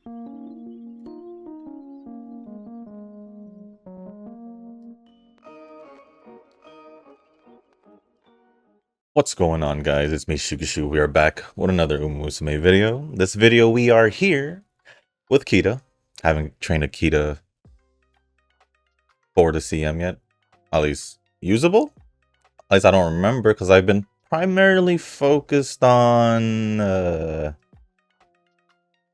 What's going on, guys? It's me, Shugishu. We are back with another umamusume video. This video, we are here with Kita. Haven't trained a Kita 4 to CM yet. At least usable? At least I don't remember, because I've been primarily focused on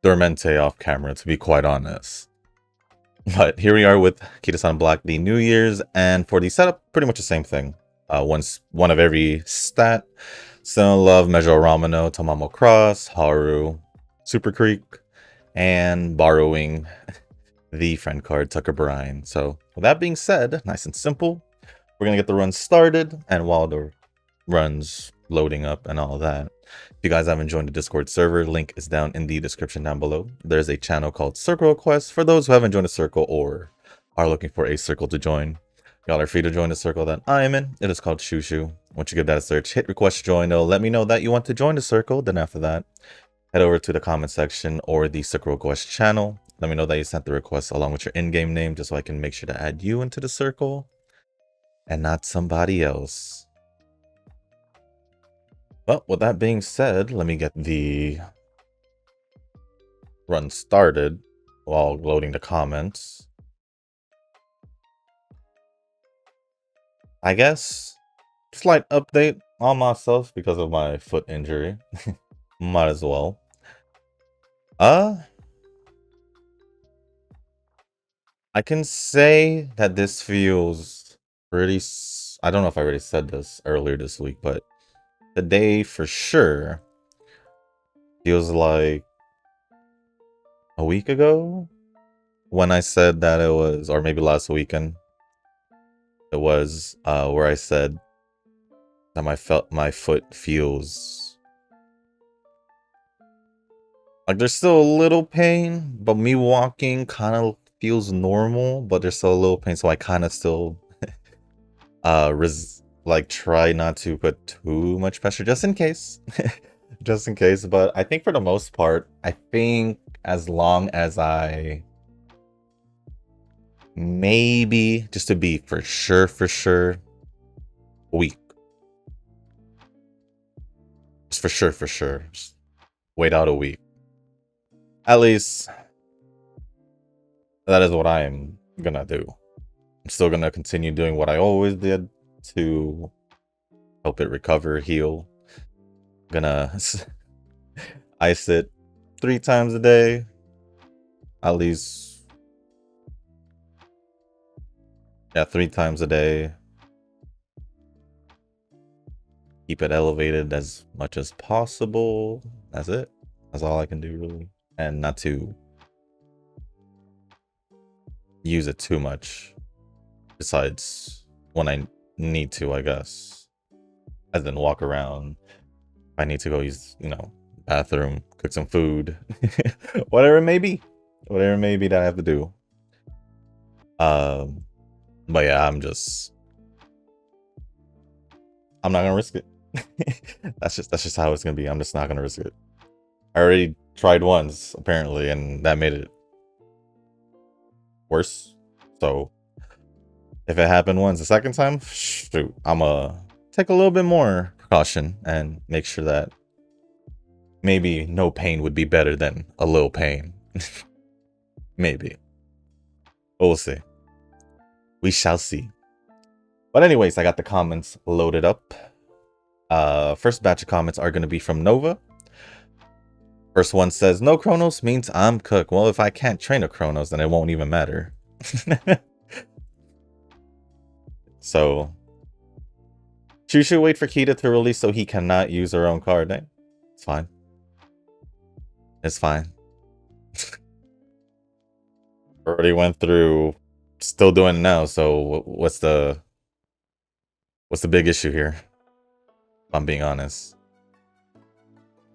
Dormente off camera, to be quite honest. But here we are with Kitasan Black, the New Year's, and for the setup, pretty much the same thing. One of every stat. Still Love, Measure Ramano, Tamamo Cross, Haru, Super Creek, and borrowing the friend card, Tucker Brine. So with that being said, nice and simple. We're gonna get the run started, and while the run's loading up and all that, if you guys haven't joined the Discord server, link is down in the description down below. There's a channel called Circle Request for those who haven't joined a circle or are looking for a circle to join. Y'all are free to join the circle that I am in. It is called Shushu. Once you give that a search, hit request join. It'll let me know that you want to join the circle. Then after that, head over to the comment section or the Circle Request channel. Let me know that you sent the request along with your in-game name, just so I can make sure to add you into the circle and not somebody else. Well, with that being said, let me get the run started while loading the comments. I guess slight update on myself because of my foot injury. Might as well. I can say that this feels pretty... I don't know if I already said this earlier this week, but today for sure feels like a week ago when I said that it was, or maybe last weekend, it was where I said that my foot feels like there's still a little pain, but me walking kind of feels normal, but there's still a little pain, so I kind of still try not to put too much pressure just in case. Just in case. But I think for the most part, I think as long as I maybe, just to be for sure, a week. Just for sure. Just wait out a week. At least that is what I am gonna do. I'm still gonna continue doing what I always did to help it recover, heal. I'm gonna ice it 3 times a day. At least, yeah, 3 times a day. Keep it elevated as much as possible. That's it. That's all I can do, really. And not to use it too much. Besides when I need to, I guess. As in walk around. If I need to go use, bathroom, cook some food. Whatever it may be. Whatever it may be that I have to do. But yeah, I'm not gonna risk it. That's just how it's gonna be. I'm just not gonna risk it. I already tried once, apparently, and that made it worse. So if it happened once, the second time, shoot, I'm gonna take a little bit more precaution and make sure that maybe no pain would be better than a little pain. Maybe. But we'll see. We shall see. But anyways, I got the comments loaded up. First batch of comments are going to be from Nova. First one says, no Chronos means I'm cooked. Well, if I can't train a Chronos, then it won't even matter. So, she should wait for Kita to release so he cannot use her own card. Eh? It's fine. It's fine. Already went through, still doing it now, so what's the big issue here? If I'm being honest.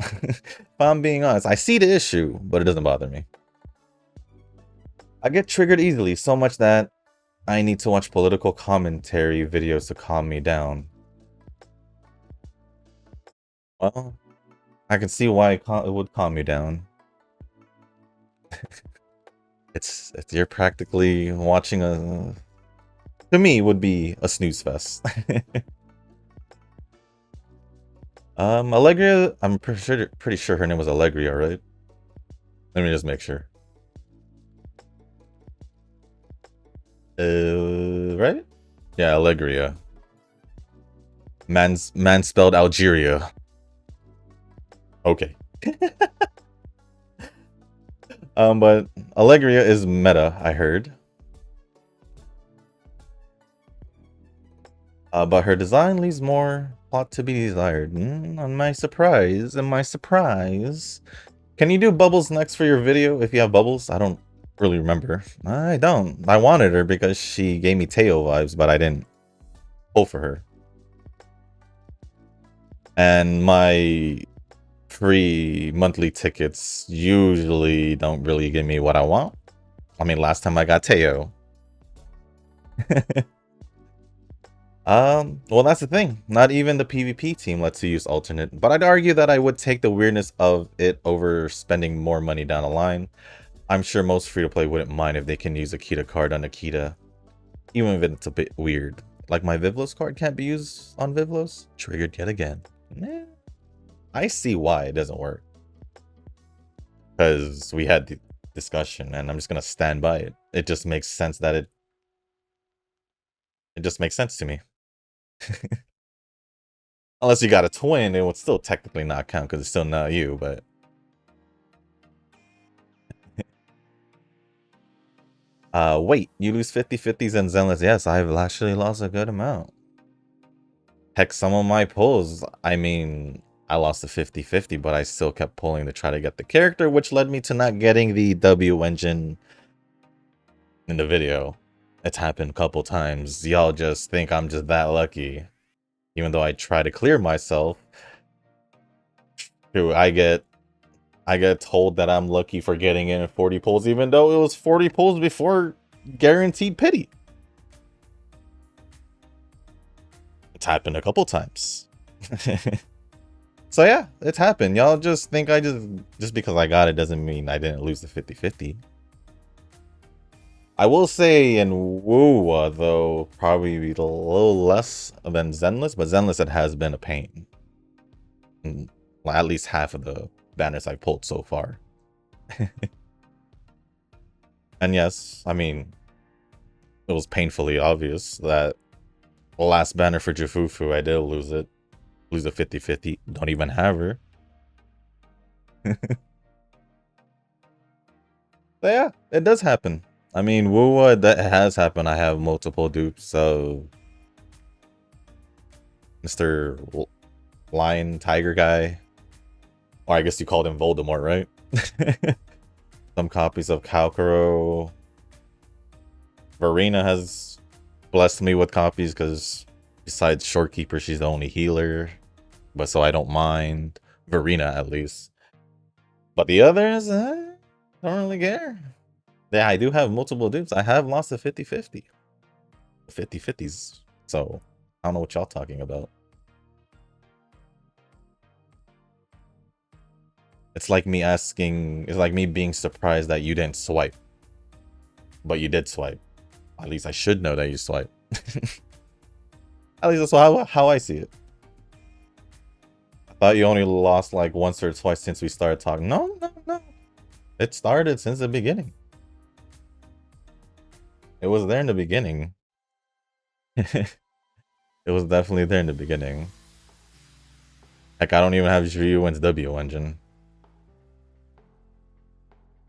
If I'm being honest, I see the issue, but it doesn't bother me. I get triggered easily, so much that I need to watch political commentary videos to calm me down. Well, I can see why it would calm you down. It's you're practically watching a, to me, would be a snooze fest. Allegria, I'm pretty sure her name was Allegria, right? Let me just make sure. Right? Yeah, Allegria. Man spelled Algeria. Okay. But Allegria is meta, I heard. But her design leaves more plot to be desired. On my surprise, Can you do bubbles next for your video if you have bubbles? I don't really remember. I don't. I wanted her because she gave me Teo vibes, but I didn't pull for her. And my free monthly tickets usually don't really give me what I want. I mean, last time I got Teo. Well, that's the thing. Not even the PvP team lets you use alternate, but I'd argue that I would take the weirdness of it over spending more money down the line. I'm sure most free-to-play wouldn't mind if they can use a Kita card on Akita, even if it's a bit weird. Like my Vivlos card can't be used on Vivlos? Triggered yet again. I see why it doesn't work. Because we had the discussion, and I'm just gonna stand by it. It just makes sense that it just makes sense to me. Unless you got a twin, it would still technically not count because it's still not you, but... Wait, you lose 50-50s and Zenless. Yes, I've actually lost a good amount. Heck, some of my pulls, I mean, I lost a 50-50, but I still kept pulling to try to get the character, which led me to not getting the W engine in the video. It's happened a couple times. Y'all just think I'm just that lucky. Even though I try to clear myself. True, I get told that I'm lucky for getting in 40 pulls, even though it was 40 pulls before guaranteed pity. It's happened a couple times. So yeah, it's happened. Y'all just think I just because I got it doesn't mean I didn't lose the 50-50. I will say in Woowa, though, probably a little less than Zenless, but Zenless, it has been a pain. Well, at least half of the banners I've pulled so far. And yes, I mean, it was painfully obvious that the last banner for Jufufu, I did lose it. Lose a 50-50. Don't even have her. But yeah, it does happen. I mean, Woowa, that has happened. I have multiple dupes of Mr. Lion Tiger guy. Or I guess you called him Voldemort, right? Some copies of Kalkaro. Verena has blessed me with copies because besides Shorekeeper, she's the only healer. But so I don't mind. Verena, at least. But the others, don't really care. Yeah, I do have multiple dupes. I have lost a 50-50. 50-50s. So, I don't know what y'all talking about. It's like me asking... It's like me being surprised that you didn't swipe. But you did swipe. At least I should know that you swipe. At least that's how I see it. I thought you only lost like once or twice since we started talking. No. It started since the beginning. It was there in the beginning. It was definitely there in the beginning. Heck, I don't even have Ryuen's W engine.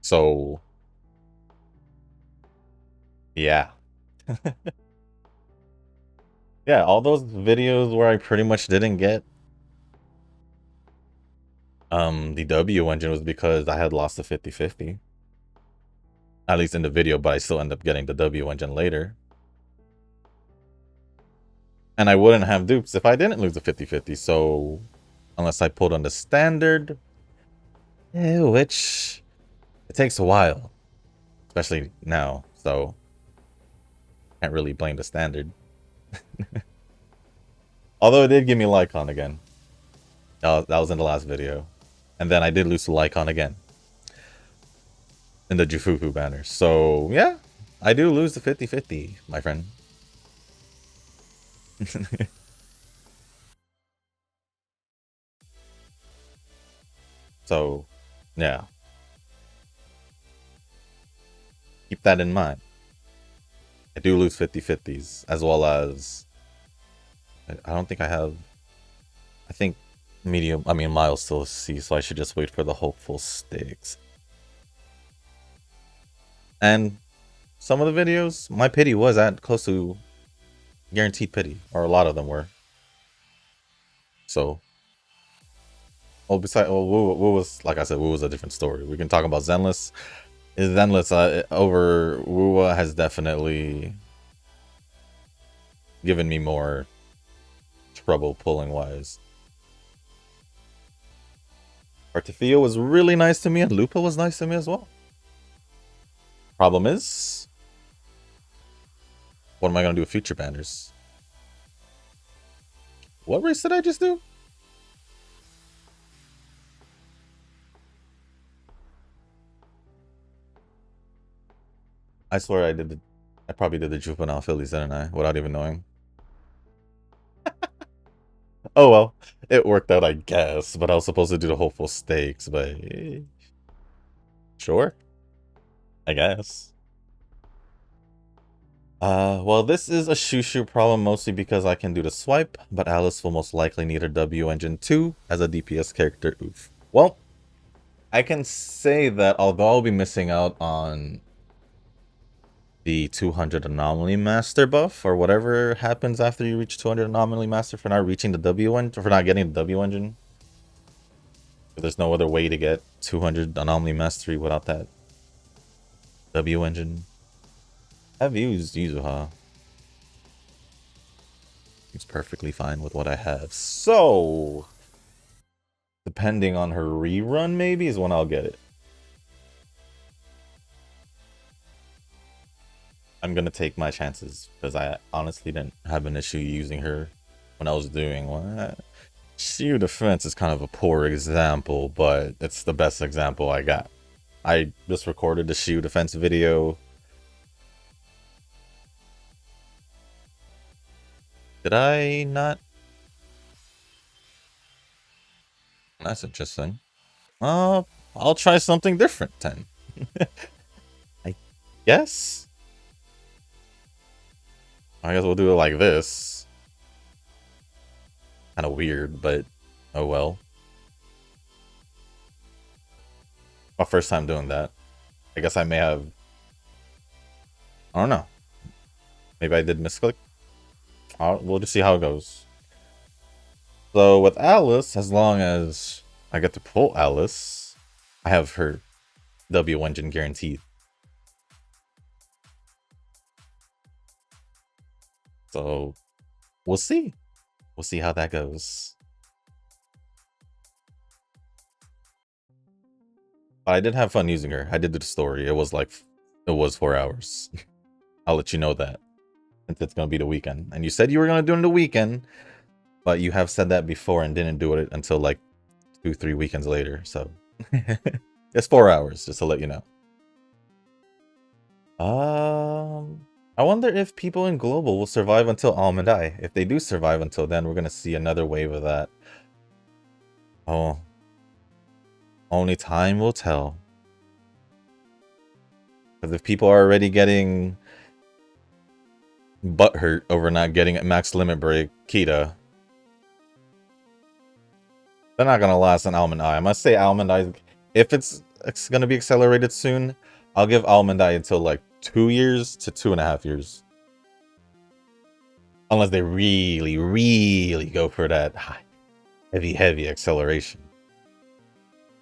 So... yeah. Yeah, all those videos where I pretty much didn't get the W engine was because I had lost the 50-50. At least in the video, but I still end up getting the W engine later. And I wouldn't have dupes if I didn't lose the 50-50, so... unless I pulled on the standard... which... it takes a while. Especially now, so... can't really blame the standard. Although it did give me Lycon again. That was in the last video. And then I did lose to Lycon again. in the Jufufu banner. So yeah, I do lose the 50-50, my friend. So yeah, keep that in mind. I do lose 50-50s, as well as I don't think I have. I think medium. I mean, Miles still C, so I should just wait for the hopeful sticks. And some of the videos, my pity was at close to guaranteed pity, or a lot of them were. So, well, besides, well, Wu was, like I said, Wu was a different story. We can talk about Zenless. Zenless over Wuwa has definitely given me more trouble pulling wise. Artifio was really nice to me, and Lupa was nice to me as well. Problem is, what am I going to do with future banners? What race did I just do? I swear I probably did the Juvenile Phillies, didn't I? Without even knowing. Oh well, it worked out, I guess. But I was supposed to do the hopeful stakes, but sure, I guess. Well, this is a shoo problem mostly because I can do the swipe, but Alice will most likely need her W engine too as a DPS character. Oof. Well, I can say that although I'll be missing out on the 200 Anomaly Master buff, or whatever happens after you reach 200 Anomaly Master for not reaching the W engine, for not getting the W engine. There's no other way to get 200 Anomaly Mastery without that W engine. I've used Yuzuha. It's perfectly fine with what I have. So, depending on her rerun, maybe, is when I'll get it. I'm gonna take my chances, because I honestly didn't have an issue using her when I was doing what? Shield Defense is kind of a poor example, but it's the best example I got. I just recorded the Shield Defense video. Did I not? That's interesting. I'll try something different then. I guess. I guess we'll do it like this. Kind of weird, but oh well. My first time doing that. I guess I may have. I don't know. Maybe I did misclick. We'll just see how it goes. So with Alice, as long as I get to pull Alice, I have her W engine guaranteed. So we'll see. We'll see how that goes. But I did have fun using her. I did the story. It was 4 hours. I'll let you know that. Since it's gonna be the weekend. And you said you were gonna do it in the weekend, but you have said that before and didn't do it until like 2-3 weekends later. So it's 4 hours, just to let you know. I wonder if people in Global will survive until Almond Eye. If they do survive until then, we're gonna see another wave of that. Oh. Only time will tell. Because if people are already getting butthurt over not getting a max limit break, Kita, they're not gonna last an Almond Eye. I must say Almond Eye, if it's gonna be accelerated soon, I'll give Almond Eye until like 2 years to 2.5 years. Unless they really, really go for that heavy acceleration,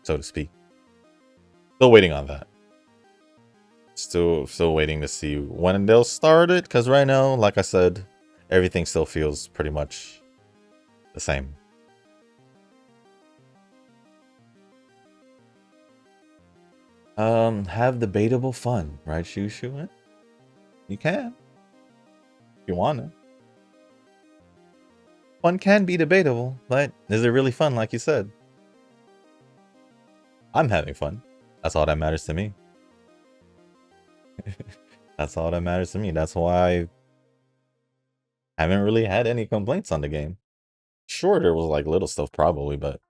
so to speak. Still waiting on that. Still waiting to see when they'll start it, because right now, like I said, everything still feels pretty much the same. Have debatable fun, right, Shushu? You can. If you want to. Fun can be debatable, but is it really fun, like you said? I'm having fun. That's all that matters to me. That's all that matters to me. That's why I haven't really had any complaints on the game. Sure, there was like little stuff probably, but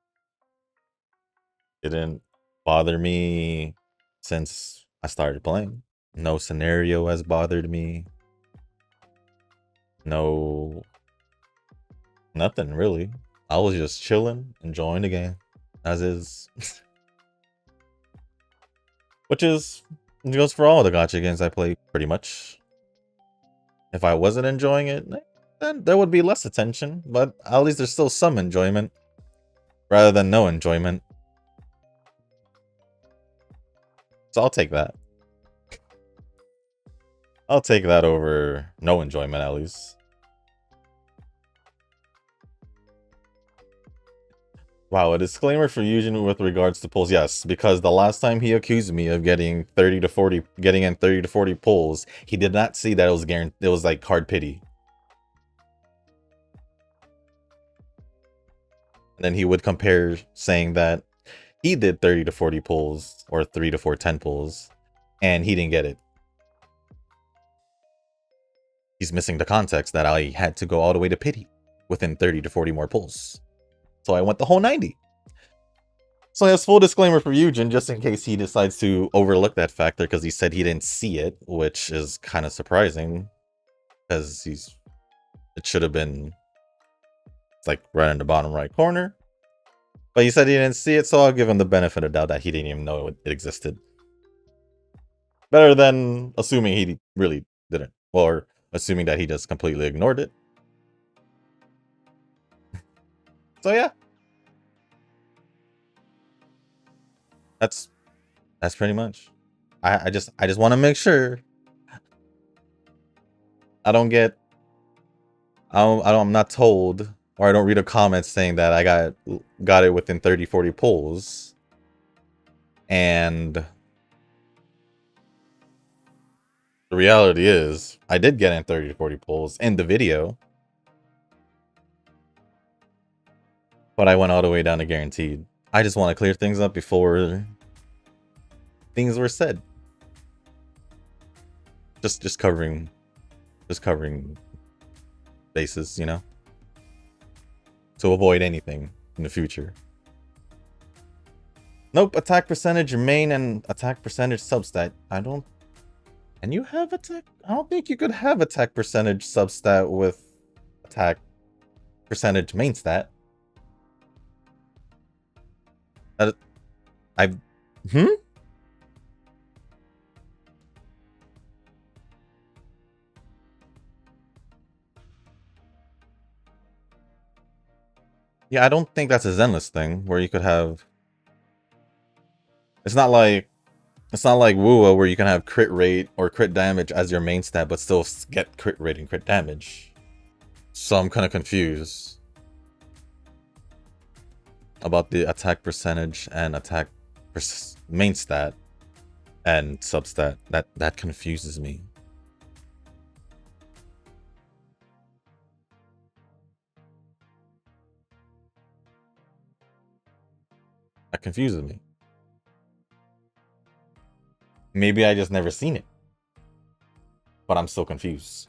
it didn't bother me since I started playing. No scenario has bothered me. No, nothing really. I was just chilling, enjoying the game as is. Which is goes for all the gacha games I play pretty much. If I wasn't enjoying it, then there would be less attention, but at least there's still some enjoyment rather than no enjoyment. So I'll take that. I'll take that over no enjoyment at least. Wow, a disclaimer for Eugene with regards to pulls. Yes, because the last time he accused me of getting 30 to 40, getting in 30 to 40 pulls, he did not see that it was guaranteed. It was like hard pity. And then he would compare saying that he did 30 to 40 pulls or 3 to 4 10 pulls, and he didn't get it. He's missing the context that I had to go all the way to pity within 30 to 40 more pulls. So I went the whole 90. So yes, full disclaimer for Eugen, just in case he decides to overlook that factor because he said he didn't see it, which is kind of surprising because it should have been, it's like right in the bottom right corner. But he said he didn't see it, so I'll give him the benefit of doubt that he didn't even know it existed. Better than assuming he really didn't, or assuming that he just completely ignored it. So yeah, that's pretty much. I just want to make sure I don't get I'm not told, or I don't read a comment saying that I got it within 30 40 pulls, and the reality is I did get in 30 to 40 pulls in the video, but I went all the way down to guaranteed. I just want to clear things up before things were said. Just covering bases, you know, to avoid anything in the future. Nope, attack percentage main and attack percentage substat. Can you have attack? I don't think you could have attack percentage substat with attack percentage main stat. Yeah, I don't think that's a Zenless thing where you could have. It's not like Wua where you can have crit rate or crit damage as your main stat, but still get crit rate and crit damage. So I'm kind of confused about the attack percentage and attack main stat and substat. That confuses me. That confuses me. Maybe I just never seen it. But I'm still confused.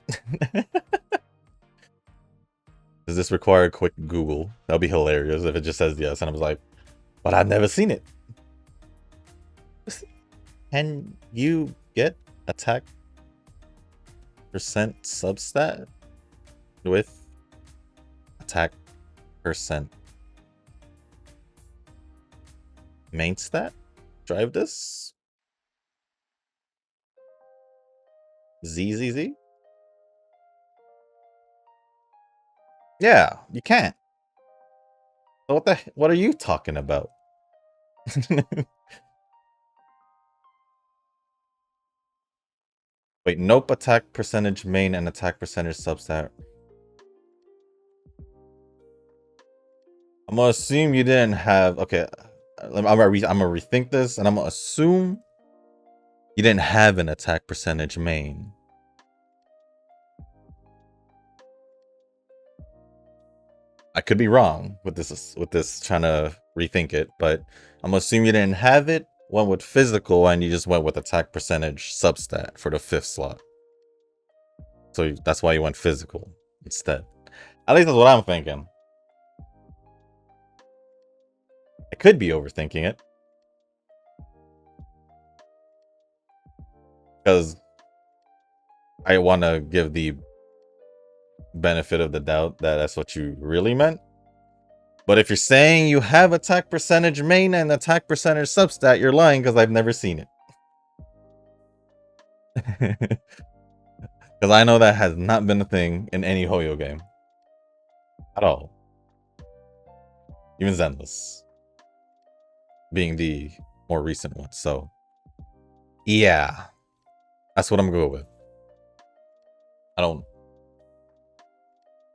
Does this require a quick Google? That'll be hilarious if it just says yes and I was like, but I've never seen it. Can you get attack percent substat with attack percent main stat? Drive this? ZZZ? Yeah, you can't. So what are you talking about? Wait, nope, attack percentage main and attack percentage substat. I'm gonna assume you didn't have. Okay, I'm gonna rethink this, and I'm gonna assume you didn't have an attack percentage main. I could be wrong with this trying to rethink it, but I'm gonna assume you didn't have it went with physical and you just went with attack percentage substat for the 5th slot. So that's why you went physical instead. At least that's what I'm thinking. I could be overthinking it. Because I want to give the benefit of the doubt that that's what you really meant. But if you're saying you have attack percentage main and attack percentage substat, you're lying because I've never seen it. Because I know that has not been a thing in any Hoyo game. At all. Even Zenless. Being the more recent one. So, yeah. That's what I'm going with. I don't...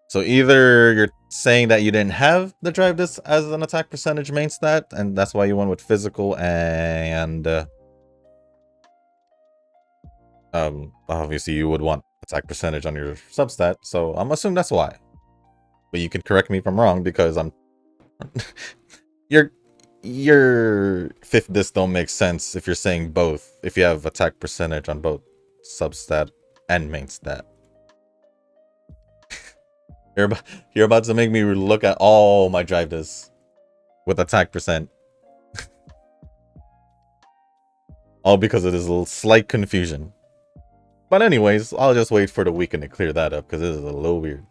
So either you're saying that you didn't have the drive disc as an attack percentage main stat, and that's why you went with physical, and obviously you would want attack percentage on your substat, so I'm assuming that's why. But you can correct me if I'm wrong, because I'm your 5th disc don't make sense if you're saying both, if you have attack percentage on both substat and main stat. You're about to make me look at all my drive discs with attack percent. All because of this little slight confusion. But anyways, I'll just wait for the weekend to clear that up because this is a little weird.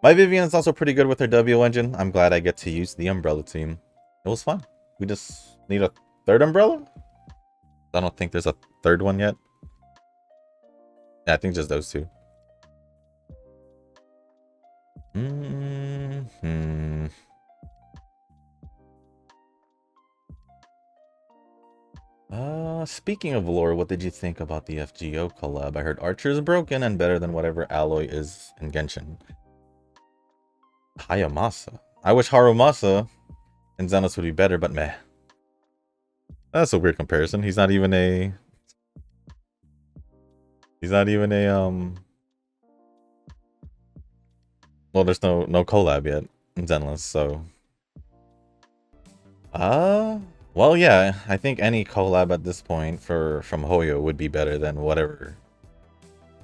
My Vivian's also pretty good with her W engine. I'm glad I get to use the umbrella team. It was fun. We just need a 3rd umbrella? I don't think there's a 3rd one yet. Yeah, I think just those 2. Speaking of lore, what did you think about the FGO collab? I heard Archer is broken and better than whatever Alloy is in Genshin. Hayamasa. I wish Harumasa and Xenos would be better, but meh. That's a weird comparison. He's not even a... Well, there's no collab yet in Zenless, so... Well, yeah, I think any collab at this point from Hoyo would be better than whatever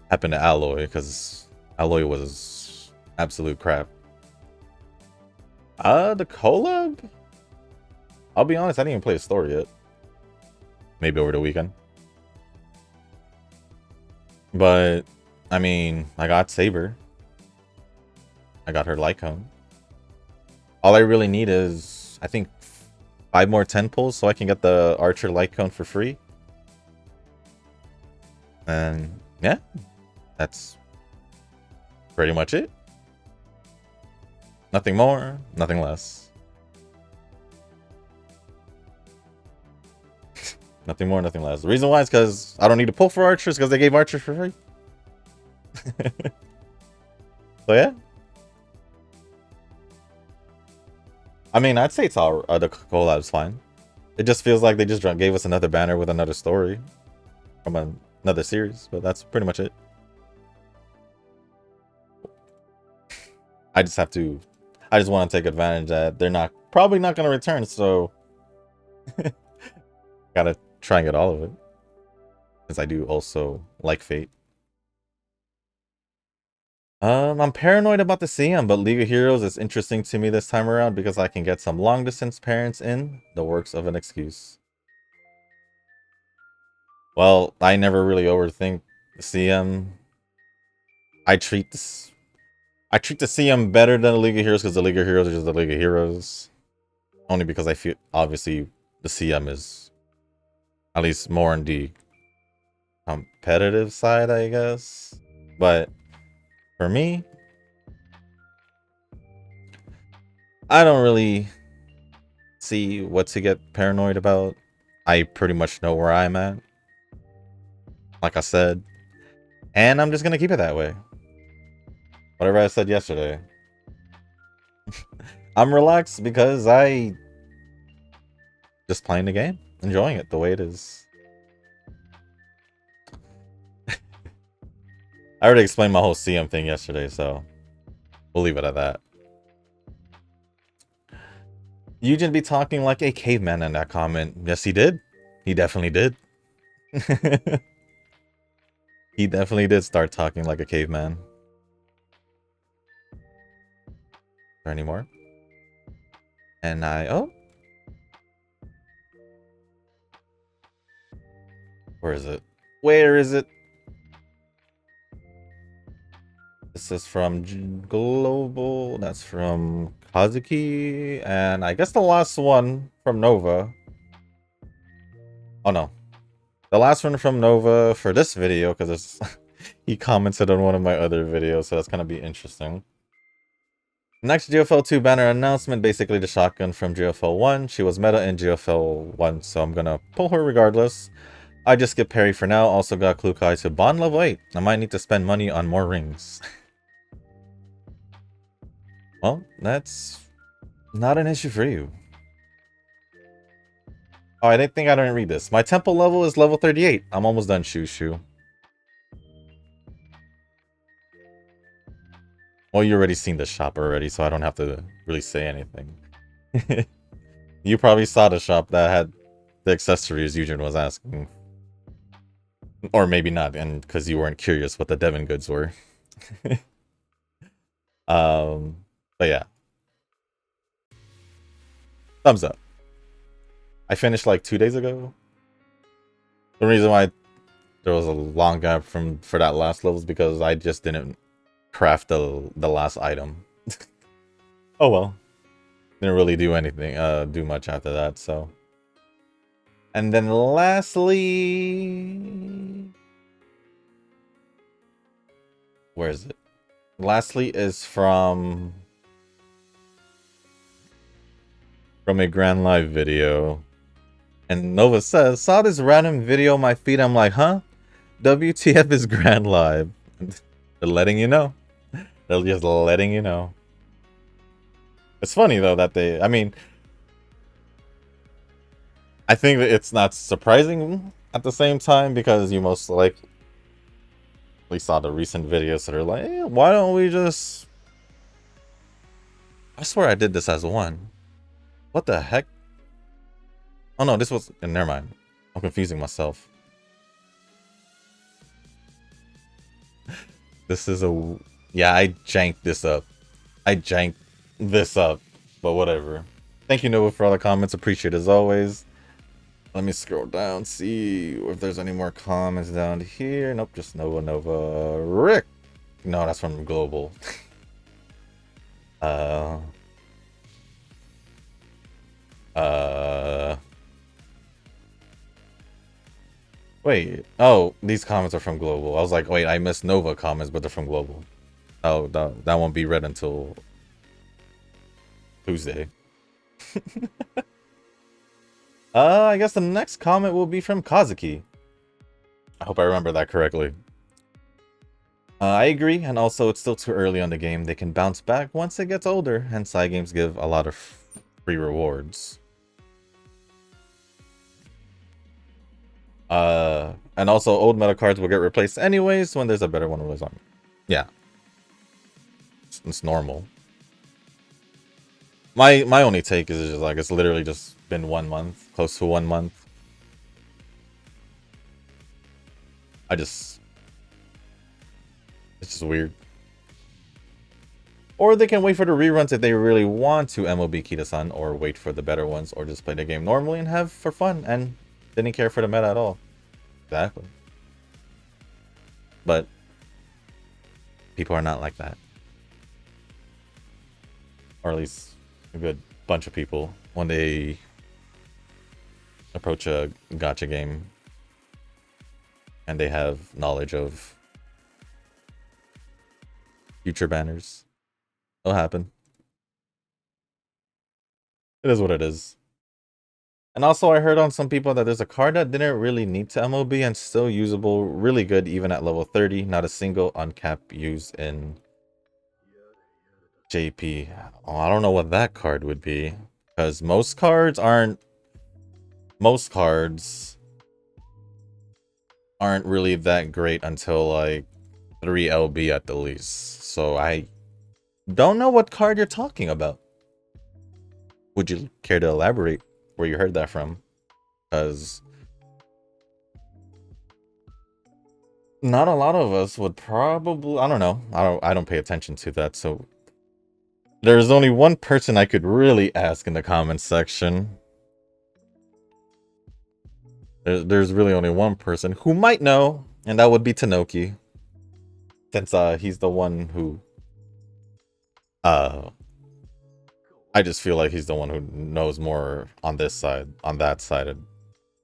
happened to Alloy, because Alloy was absolute crap. The collab? I'll be honest, I didn't even play the story yet. Maybe over the weekend. But, I mean, I got Saber. I got her Lycone. All I really need is, I think, 5 more 10 pulls so I can get the Archer Lycone for free. And yeah, that's pretty much it. Nothing more, nothing less. Nothing more, nothing less. The reason why is because I don't need to pull for Archers because they gave Archers for free. So yeah. I mean, I'd say it's all the collab's fine. It just feels like they just gave us another banner with another story from another series, but that's pretty much it. I just want to take advantage that they're probably not going to return, so gotta try and get all of it. Since I do also like Fate. I'm paranoid about the CM, but League of Heroes is interesting to me this time around because I can get some long distance parents in the works of an excuse. Well, I never really overthink the CM. I treat the CM better than the League of Heroes because the League of Heroes is just the League of Heroes. Only because I feel obviously the CM is at least more on the competitive side, I guess. But for me, I don't really see what to get paranoid about. I pretty much know where I'm at. Like I said. And I'm just going to keep it that way. Whatever I said yesterday. I'm relaxed because I just playing the game. Enjoying it the way it is. I already explained my whole CM thing yesterday, so we'll leave it at that. Eugen be talking like a caveman in that comment. Yes, he did. He definitely did. He definitely did start talking like a caveman. Is there any more? And oh. Where is it? Where is it? This is from Global. That's from Kazuki. And I guess the last one from Nova. Oh no. The last one from Nova for this video, because he commented on one of my other videos, so that's gonna be interesting. Next GFL 2 banner announcement, basically the shotgun from GFL 1. She was meta in GFL 1, so I'm gonna pull her regardless. I just skip Perry for now. Also got Klukai to bond level 8. I might need to spend money on more rings. Well, that's not an issue for you. Oh, I didn't think I didn't read this. My temple level is level 38. I'm almost done, Shushu. Well, you already seen the shop already, so I don't have to really say anything. You probably saw the shop that had the accessories Eugen was asking. Or maybe not, and because you weren't curious what the Devon goods were. But yeah. Thumbs up. I finished like 2 days ago. The reason why there was a long gap for that last level is because I just didn't craft the last item. Oh well. Didn't really do anything, do much after that, so. And then lastly... Where is it? Lastly is from a Grand Live video. And Nova says, saw this random video on my feed, I'm like, huh? WTF is Grand Live. They're letting you know. They're just letting you know. It's funny though that they, I mean, I think that it's not surprising at the same time because you most likely saw the recent videos that are like, hey, why don't we just... I swear I did this as one. What the heck? Oh no, this was... Never mind. I'm confusing myself. This is a... Yeah, I janked this up. But whatever. Thank you, Nova, for all the comments. Appreciate it as always. Let me scroll down, see if there's any more comments down here. Nope, just Nova. Rick! No, that's from Global. Wait. Oh, these comments are from Global. I was like, wait, I missed Nova comments, but they're from Global. Oh, that won't be read until Tuesday. I guess the next comment will be from Kazuki. I hope I remember that correctly. I agree, and also it's still too early on the game. They can bounce back once it gets older, and side games give a lot of free rewards. And also old meta cards will get replaced anyways when there's a better one released on. Yeah. It's normal. My only take is just like it's literally just been 1 month, close to 1 month. It's just weird. Or they can wait for the reruns if they really want to MOB Kitasan, or wait for the better ones, or just play the game normally and have for fun and didn't care for the meta at all. Exactly. But people are not like that. Or at least a good bunch of people when they approach a gacha game and they have knowledge of future banners. It'll happen. It is what it is. And also I heard on some people that there's a card that didn't really need to MOB and still usable, really good even at level 30, not a single uncap used in JP. Oh, I don't know what that card would be, because most cards aren't really that great until like 3 LB at the least. So I don't know what card you're talking about. Would you care to elaborate where you heard that from? Because not a lot of us would probably, I don't know. I don't pay attention to that. So there's only one person I could really ask in the comments section. There's really only one person who might know, and that would be Tanoki. Since he's the one who I just feel like he's the one who knows more on this side, on that side. And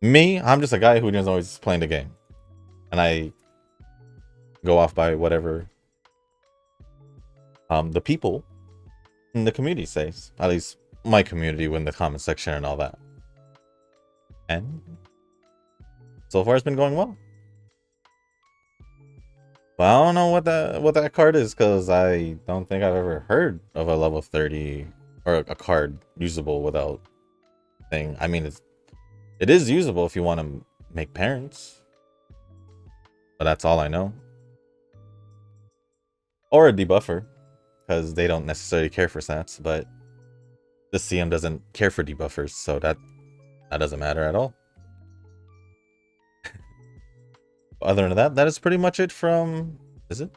me, I'm just a guy who is always playing the game. And I go off by whatever the people in the community says. At least my community in the comment section and all that. And so far it's been going well. But I don't know what that card is, because I don't think I've ever heard of a level 30 or a card usable without thing. I mean, it is usable if you want to make parents, but that's all I know. Or a debuffer, because they don't necessarily care for stats, but the CM doesn't care for debuffers, so that doesn't matter at all. Other than that, that is pretty much it from... Is it?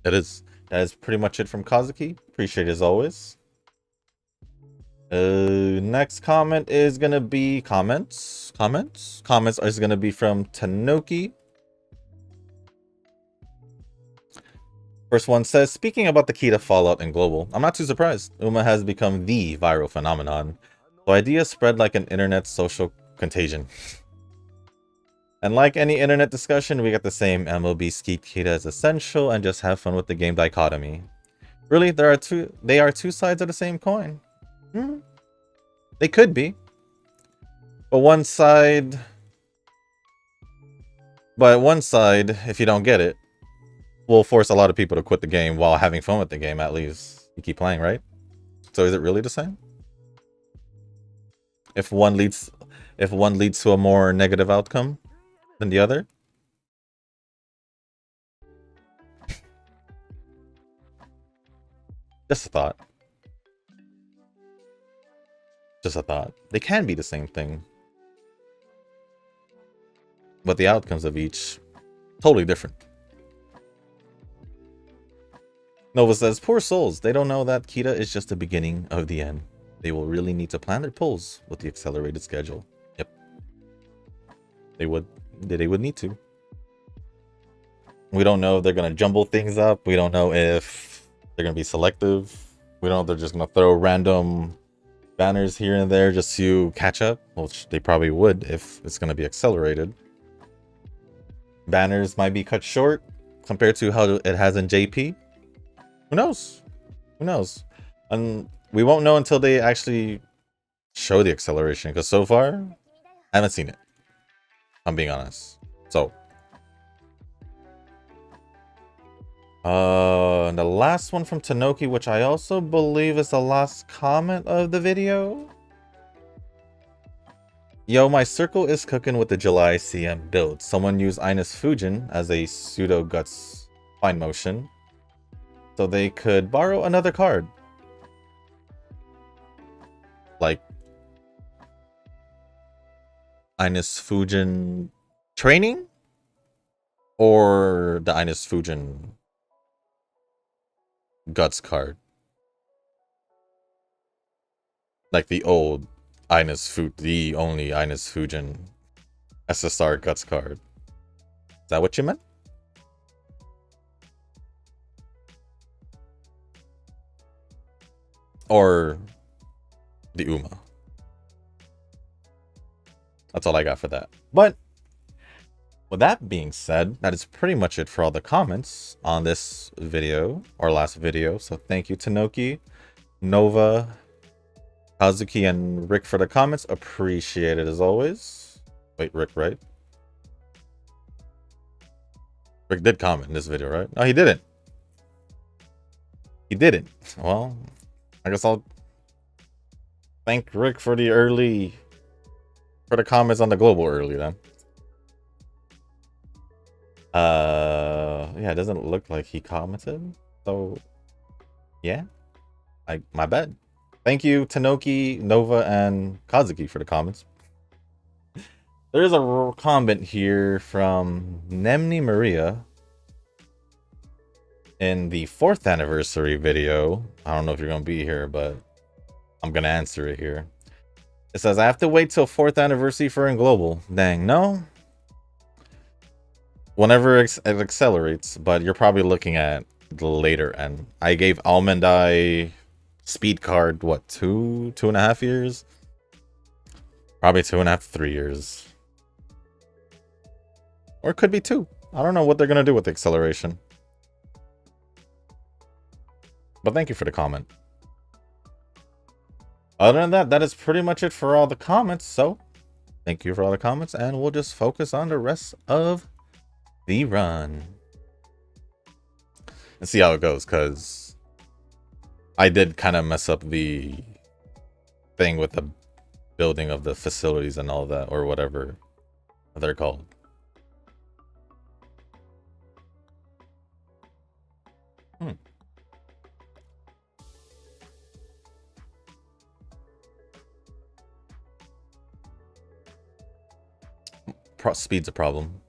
It is. That is pretty much it from Kazuki. Appreciate it as always. Next comment is gonna be comments is gonna be from Tanoki. First one says, speaking about the key to Fallout and global, I'm not too surprised. Uma has become the viral phenomenon. So ideas spread like an internet social contagion. And like any internet discussion, we get the same MLB Skeet Kita is essential and just have fun with the game dichotomy. Really, they are two sides of the same coin. They could be. But one side, if you don't get it, will force a lot of people to quit the game while having fun with the game. At least you keep playing, right? So is it really the same? If one leads to a more negative outcome than the other? Just a thought. Just a thought. They can be the same thing. But the outcomes of each, totally different. Nova says, poor souls. They don't know that Kita is just the beginning of the end. They will really need to plan their pulls with the accelerated schedule. Yep. They would need to. We don't know if they're going to jumble things up. We don't know if they're going to be selective. We don't know if they're just going to throw random banners here and there just to catch up, which they probably would if it's going to be accelerated. Banners might be cut short compared to how it has in JP. Who knows? Who knows? And we won't know until they actually show the acceleration, because so far I haven't seen it. I'm being honest. So the last one from Tanoki, which I also believe is the last comment of the video. Yo, my circle is cooking with the July CM build. Someone used Ines Fujin as a pseudo guts fine motion, so they could borrow another card. Like Ines Fujin training? Or the Ines Fujin guts card? Like the old the only Ines Fujin SSR guts card. Is that what you meant? Or the Uma? That's all I got for that. But with that being said, that is pretty much it for all the comments on this video, or last video. So thank you, Tanoki, Nova, Kazuki, and Rick for the comments. Appreciate it as always. Wait, Rick, right? Rick did comment in this video, right? No, he didn't. He didn't. Well, I guess I'll thank Rick for the comments on the global early then. Yeah, it doesn't look like he commented. So yeah. My bad. Thank you, Tanoki, Nova, and Kazuki for the comments. There is a comment here from Nemni Maria in the 4th anniversary video. I don't know if you're going to be here, but I'm going to answer it here. It says, I have to wait till 4th anniversary for In Global. Dang, no. Whenever it accelerates, but you're probably looking at the later end. I gave Almond Eye speed card, what, 2.5 years? Probably 2.5 to 3 years. Or it could be 2. I don't know what they're going to do with the acceleration. But thank you for the comment. Other than that, that is pretty much it for all the comments. So, thank you for all the comments, and we'll just focus on the rest of the run. And see how it goes, because I did kind of mess up the thing with the building of the facilities and all that, or whatever they're called. Speed's a problem.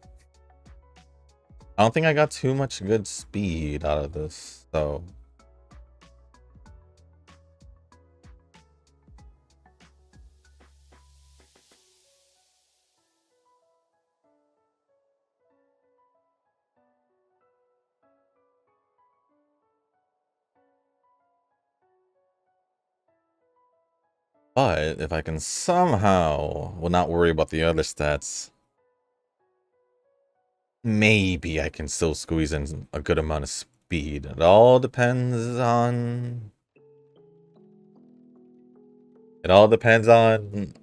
I don't think I got too much good speed out of this, so. But if I can somehow, well, not worry about the other stats, maybe I can still squeeze in a good amount of speed. It all depends on... It all depends on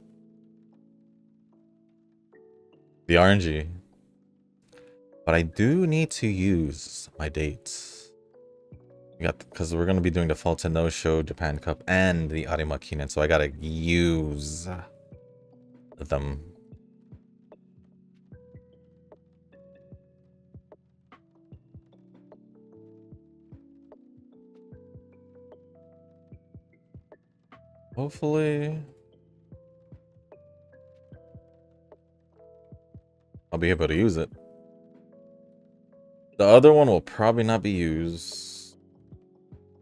the RNG. But I do need to use my dates. Because we're going to be doing the Fulton No Show, Japan Cup, and the Arima Kinen, so I gotta use them. Hopefully I'll be able to use it. The other one will probably not be used.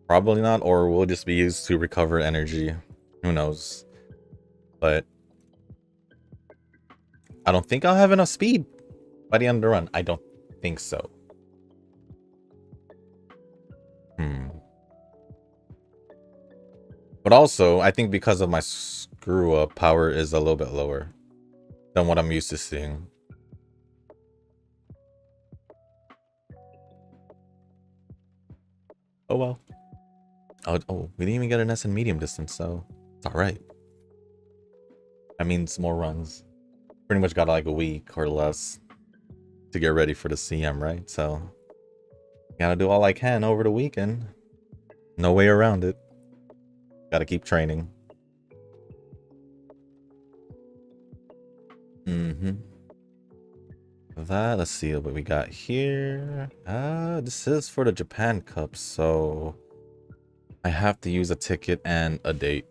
Probably not, or will just be used to recover energy. Who knows? But I don't think I'll have enough speed by the end of the run. I don't think so. But also, I think because of my screw up, power is a little bit lower than what I'm used to seeing. Oh well. Oh, we didn't even get an S in medium distance, so it's alright. That means more runs. Pretty much got like a week or less to get ready for the CM, right? So, gotta do all I can over the weekend. No way around it. Gotta keep training. Let's see what we got here. This is for the Japan Cup, so I have to use a ticket and a date.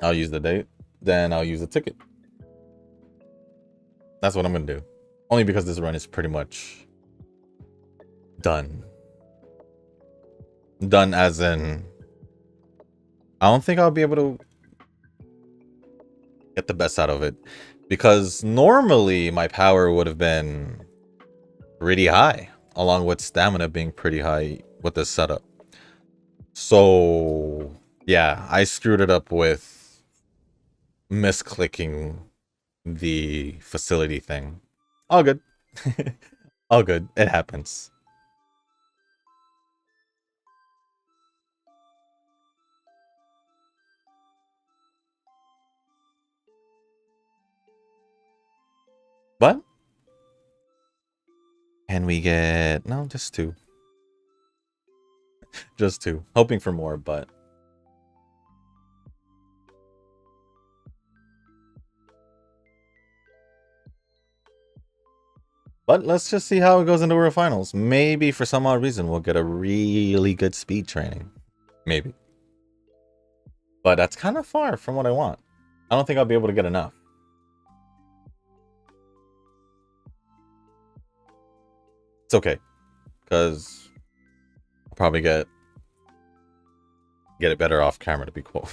I'll use the date, then I'll use a ticket. That's what I'm gonna do. Only because this run is pretty much done. Done as in, I don't think I'll be able to get the best out of it, because normally my power would have been pretty high, along with stamina being pretty high with this setup. So yeah, I screwed it up with misclicking the facility thing. All good. All good. It happens. But can we get... No, just 2. Just 2. Hoping for more, but... But let's just see how it goes into World Finals. Maybe for some odd reason we'll get a really good speed training. Maybe. But that's kind of far from what I want. I don't think I'll be able to get enough. It's okay. Because I'll probably get it better off camera, to be cool.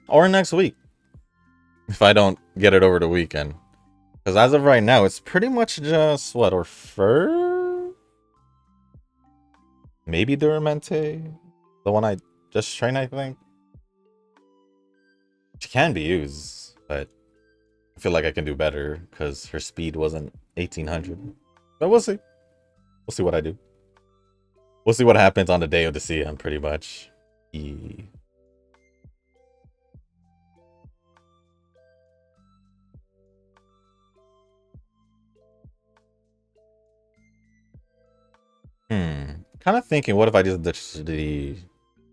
Or next week. If I don't get it over the weekend. Because as of right now, it's pretty much just, what, or fur? Maybe Duramente? The one I just trained, I think? She can be used, but I feel like I can do better because her speed wasn't 1800. But we'll see. We'll see what I do. We'll see what happens on the day of the CM, pretty much. Kind of thinking, what if I just ditch the...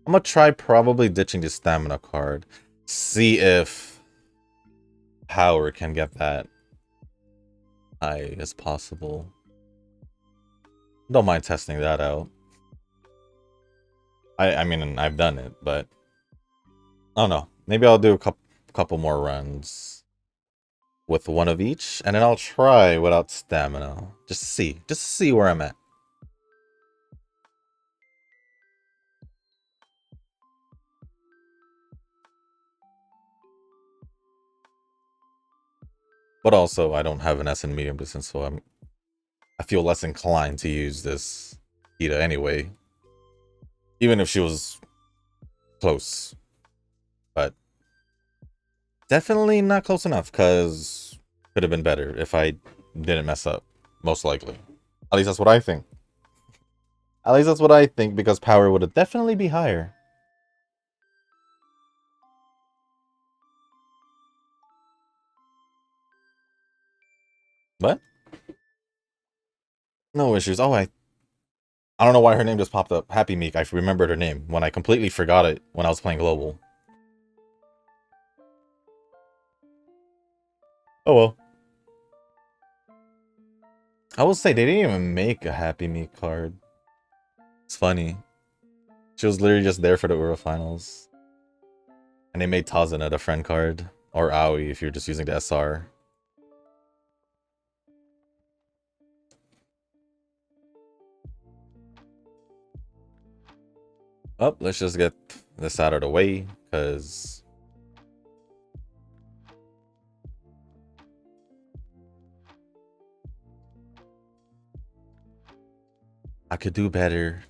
I'm gonna try probably ditching the stamina card. See if power can get that high as possible. Don't mind testing that out. I mean, I've done it, but I don't know. Maybe I'll do a couple more runs with one of each, and then I'll try without stamina. Just see where I'm at. But also, I don't have an S in medium distance, so I feel less inclined to use this Kita anyway. Even if she was close. But definitely not close enough, because could have been better if I didn't mess up. Most likely. At least that's what I think. At least that's what I think, because power would have definitely be higher. What? No issues. Oh, I don't know why her name just popped up. Happy Meek. I remembered her name when I completely forgot it when I was playing Global. Oh well. I will say, they didn't even make a Happy Meek card. It's funny. She was literally just there for the Euro Finals. And they made Tazuna the friend card. Or Aoi if you're just using the SR. Oh, let's just get this out of the way, because... I could do better.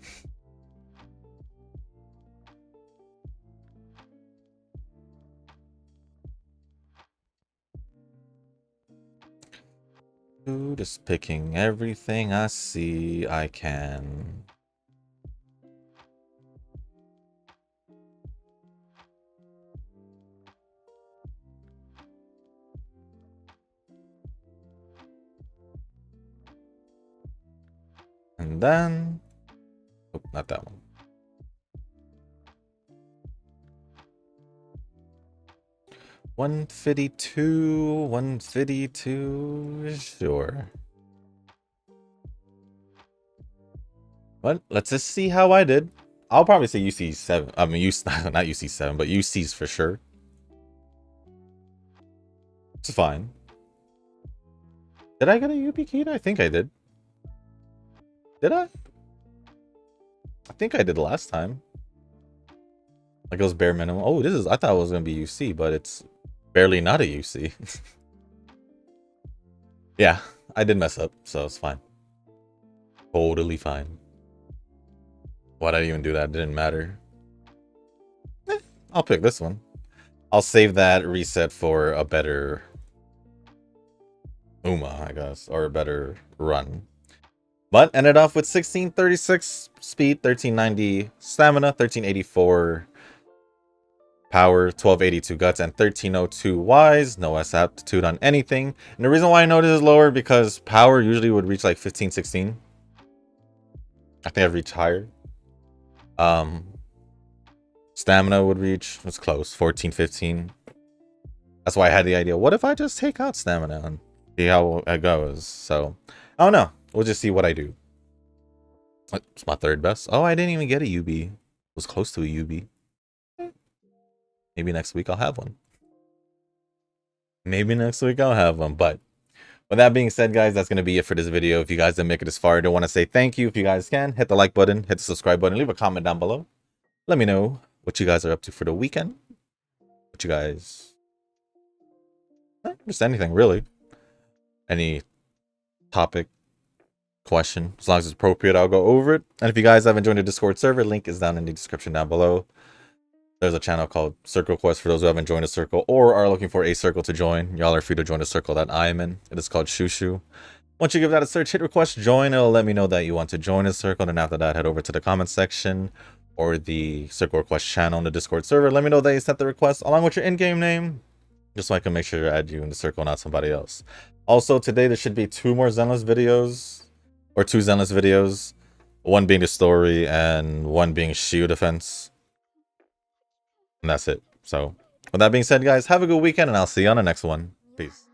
Just picking everything I see I can. And then... Oh, not that one. $152, $152, sure. But let's just see how I did. I'll probably say UC7. I mean, not UC7, but UC's for sure. It's fine. Did I get a UP Kita? I think I did. Did I? I think I did last time. Like it was bare minimum. Oh, this is... I thought it was going to be UC, but it's barely not a UC. Yeah, I did mess up, so it's fine. Totally fine. Why'd I even do that? It didn't matter. I'll pick this one. I'll save that reset for a better Uma, I guess, or a better run. But ended off with 1636 speed, 1390 stamina, 1384 power, 1282 guts, and 1302 wise. No S aptitude on anything. And the reason why I know this is lower, because power usually would reach like 15, 16. I think I've reached higher. Stamina would reach, was close, 14, 15. That's why I had the idea. What if I just take out stamina and see how it goes? So, I don't know. We'll just see what I do. It's my third best. Oh, I didn't even get a UB. It was close to a UB. Maybe next week I'll have one. Maybe next week I'll have one. But with that being said, guys, that's going to be it for this video. If you guys didn't make it this far, I do want to say thank you. If you guys can, hit the like button, hit the subscribe button, leave a comment down below. Let me know what you guys are up to for the weekend. What you guys... just anything, really. Any topic, question, as long as it's appropriate, I'll go over it. And if you guys haven't joined the Discord server, link is down in the description down below. There's a channel called Circle Quest for those who haven't joined a circle or are looking for a circle to join. Y'all are free to join the circle that I am in. It is called Shushu. Once you give that a search, hit request join. It'll let me know that you want to join a circle. And after that, head over to the comment section or the circle request channel in the Discord server. Let me know that you sent the request along with your in-game name, just so I can make sure to add you in the circle, not somebody else. Also, today there should be 2 more Zenless videos, or 2 Zenless videos. One being the story and one being shield defense. And that's it. So, with that being said, guys, have a good weekend and I'll see you on the next one. Peace.